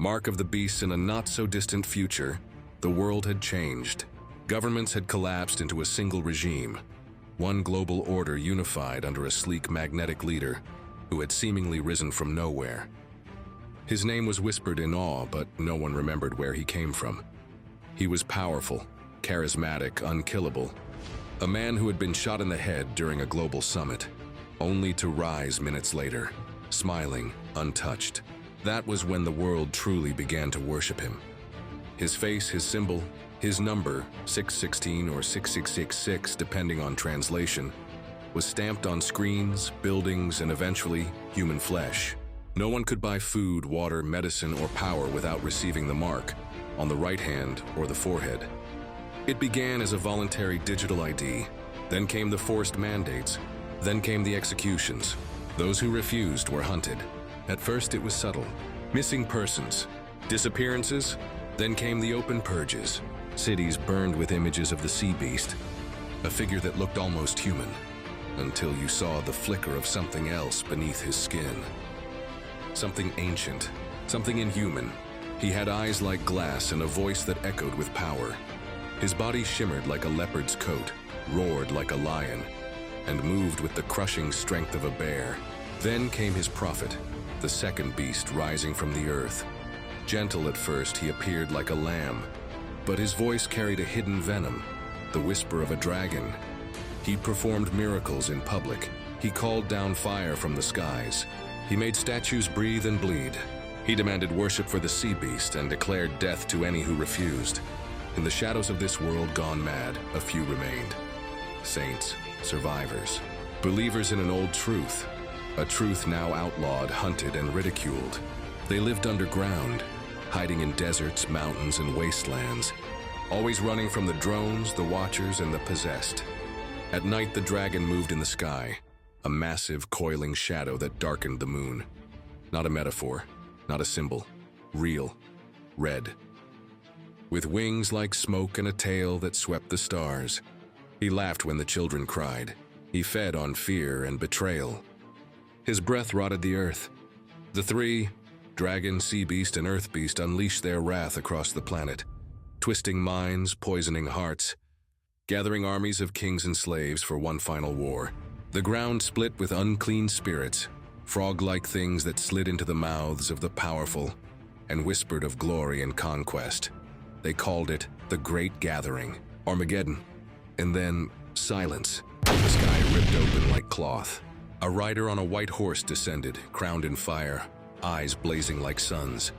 Mark of the beast. In a not-so-distant future, the world had changed. Governments had collapsed into a single regime, one global order unified under a sleek magnetic leader who had seemingly risen from nowhere. His name was whispered in awe, but no one remembered where he came from. He was powerful, charismatic, unkillable, a man who had been shot in the head during a global summit, only to rise minutes later, smiling, untouched. That was when the world truly began to worship him. His face, his symbol, his number, 616 or 6666 depending on translation, was stamped on screens, buildings, and eventually human flesh. No one could buy food, water, medicine, or power without receiving the mark, on the right hand or the forehead. It began as a voluntary digital ID, then came the forced mandates, then came the executions. Those who refused were hunted. At first it was subtle. Missing persons, disappearances, then came the open purges. Cities burned with images of the sea beast, a figure that looked almost human, until you saw the flicker of something else beneath his skin. Something ancient, something inhuman. He had eyes like glass and a voice that echoed with power. His body shimmered like a leopard's coat, roared like a lion, and moved with the crushing strength of a bear. Then came his prophet, the second beast rising from the earth. Gentle at first, he appeared like a lamb, but his voice carried a hidden venom, the whisper of a dragon. He performed miracles in public. He called down fire from the skies. He made statues breathe and bleed. He demanded worship for the sea beast and declared death to any who refused. In the shadows of this world gone mad, a few remained. Saints, survivors, believers in an old truth, a truth now outlawed, hunted, and ridiculed. They lived underground, hiding in deserts, mountains, and wastelands, always running from the drones, the watchers, and the possessed. At night, the dragon moved in the sky, a massive, coiling shadow that darkened the moon. Not a metaphor, not a symbol, real, red. With wings like smoke and a tail that swept the stars. He laughed when the children cried. He fed on fear and betrayal. His breath rotted the earth. The three, dragon, sea beast, and earth beast, unleashed their wrath across the planet, twisting minds, poisoning hearts, gathering armies of kings and slaves for one final war. The ground split with unclean spirits, frog-like things that slid into the mouths of the powerful and whispered of glory and conquest. They called it the Great Gathering, Armageddon. And then, silence. The sky ripped open like cloth. A rider on a white horse descended, crowned in fire, eyes blazing like suns.